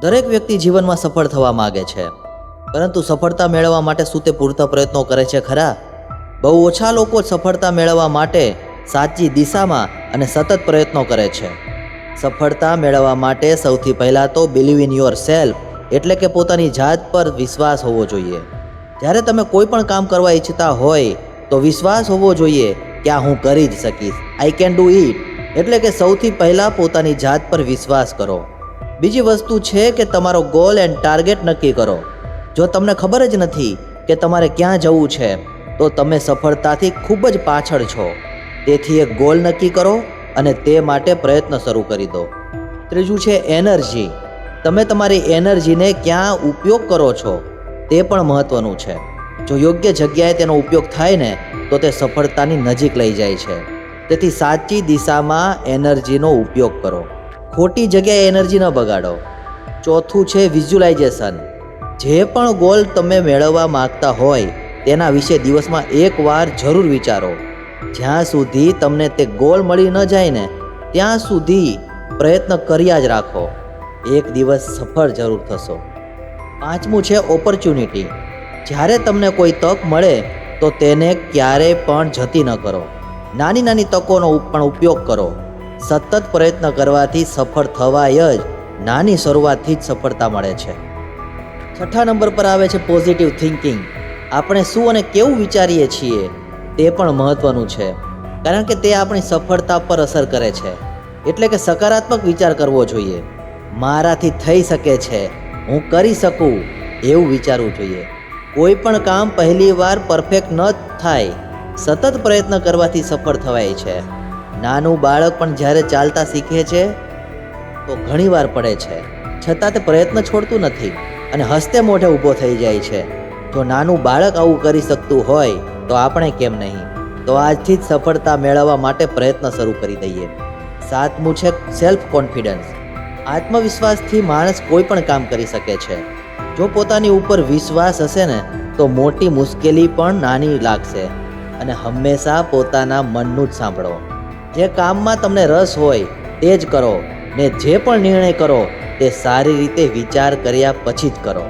દરેક વ્યક્તિ જીવનમાં સફળ થવા માંગે છે, પરંતુ સફળતા મેળવવા માટે શું તે પૂરતા પ્રયત્નો કરે છે ખરા? બહુ ઓછા લોકો સફળતા મેળવવા માટે સાચી દિશામાં અને સતત પ્રયત્નો કરે છે. સફળતા મેળવવા માટે સૌથી પહેલાં તો બિલીવ ઇન યોર સેલ્ફ એટલે કે પોતાની જાત પર વિશ્વાસ હોવો જોઈએ. જ્યારે તમે કોઈ પણ કામ કરવા ઈચ્છતા હોય તો વિશ્વાસ હોવો જોઈએ કે આ હું કરી જ શકીશ, આઈ કેન ડુ ઇટ. એટલે કે સૌથી પહેલાં પોતાની જાત પર વિશ્વાસ કરો. બીજી વસ્તુ છે કે તમારો ગોલ એન્ડ ટાર્ગેટ નક્કી કરો. જો તમને ખબર જ નથી કે તમારે ક્યાં જવું છે તો તમે સફળતાથી ખૂબ જ પાછળ છો. તેથી એક ગોલ નક્કી કરો અને તે માટે પ્રયત્ન શરૂ કરી દો. ત્રીજું છે એનર્જી. તમે તમારી એનર્જીને ક્યાં ઉપયોગ કરો છો તે પણ મહત્ત્વનું છે. જો યોગ્ય જગ્યાએ તેનો ઉપયોગ થાય ને તો તે સફળતાની નજીક લઈ જાય છે. તેથી સાચી દિશામાં એનર્જીનો ઉપયોગ કરો, ખોટી જગ્યાએ એનર્જી ન બગાડો. ચોથું છે વિઝ્યુલાઇઝેશન. જે પણ ગોલ તમે મેળવવા માગતા હોય તેના વિશે દિવસમાં એકવાર જરૂર વિચારો. જ્યાં સુધી તમને તે ગોલ મળી ન જાય ને ત્યાં સુધી પ્રયત્ન કર્યા જ રાખો. એક દિવસ સફળ જરૂર થશો. પાંચમું છે ઓપોર્ચ્યુનિટી. જ્યારે તમને કોઈ તક મળે તો તેને ક્યારેય પણ જતી ન કરો. નાની નાની તકોનો પણ ઉપયોગ કરો. સતત પ્રયત્ન કરવાથી સફળ થવાય જ. નાની શરૂઆતથી જ સફળતા મળે છે. છઠ્ઠા નંબર પર આવે છે પોઝિટિવ થિંકિંગ. આપણે શું અને કેવું વિચારીએ છીએ તે પણ મહત્ત્વનું છે, કારણ કે તે આપણી સફળતા પર અસર કરે છે. એટલે કે સકારાત્મક વિચાર કરવો જોઈએ. મારાથી થઈ શકે છે, હું કરી શકું એવું વિચારવું જોઈએ. કોઈ પણ કામ પહેલી વાર પરફેક્ટ ન થાય, સતત પ્રયત્ન કરવાથી સફળ થવાય છે. નાનું બાળક પણ જ્યારે ચાલતા શીખે છે તો ઘણીવાર પડે છે, છતાં તે પ્રયત્ન છોડતું નથી અને હસતે મોઢે ઊભો થઈ જાય છે. જો નાનું બાળક આવું કરી શકતું હોય તો આપણે કેમ નહીં? તો આજથી જ સફળતા મેળવવા માટે પ્રયત્ન શરૂ કરી દઈએ. સાતમું છે સેલ્ફ કોન્ફિડન્સ. આત્મવિશ્વાસથી માણસ કોઈ પણ કામ કરી શકે છે. જો પોતાની ઉપર વિશ્વાસ હશે ને તો મોટી મુશ્કેલી પણ નાની લાગશે. અને હંમેશા પોતાના મનનું જ સાંભળો. જે કામમાં તમને રસ હોય તે જ કરો ને જે પણ નિર્ણય કરો તે સારી રીતે વિચાર કર્યા પછી જ કરો.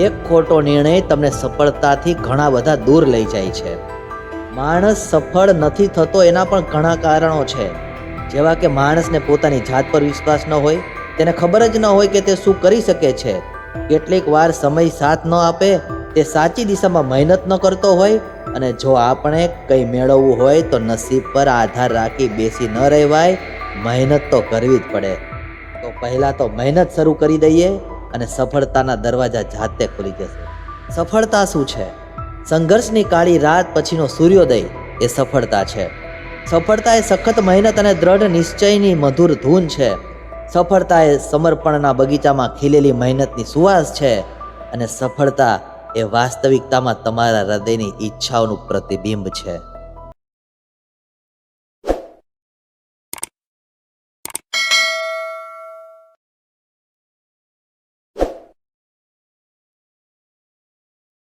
એક ખોટો નિર્ણય તમને સફળતાથી ઘણા બધા દૂર લઈ જાય છે. માણસ સફળ નથી થતો એના પણ ઘણા કારણો છે, જેવા કે માણસને પોતાની જાત પર વિશ્વાસ ન હોય, તેને ખબર જ ન હોય કે તે શું કરી શકે છે. કેટલીક વાર સમય સાથ ન આપે, તે સાચી દિશામાં મહેનત ન કરતો હોય. અને જો આપણે કંઈ મેળવવું હોય તો નસીબ પર આધાર રાખી બેસી ન રહેવાય, મહેનત તો કરવી જ પડે. તો પહેલાં તો મહેનત શરૂ કરી દઈએ અને સફળતાના દરવાજા જાતે ખુલી જશે. સફળતા શું છે? સંઘર્ષની કાળી રાત પછીનો સૂર્યોદય એ સફળતા છે. સફળતા એ સખત મહેનત અને દ્રઢ નિશ્ચયની મધુર ધૂન છે. સફળતા એ સમર્પણના બગીચામાં ખીલેલી મહેનતની સુવાસ છે. અને સફળતા એ વાસ્તવિકતામાં તમારા હૃદયની ઈચ્છાઓનું પ્રતિબિંબ છે.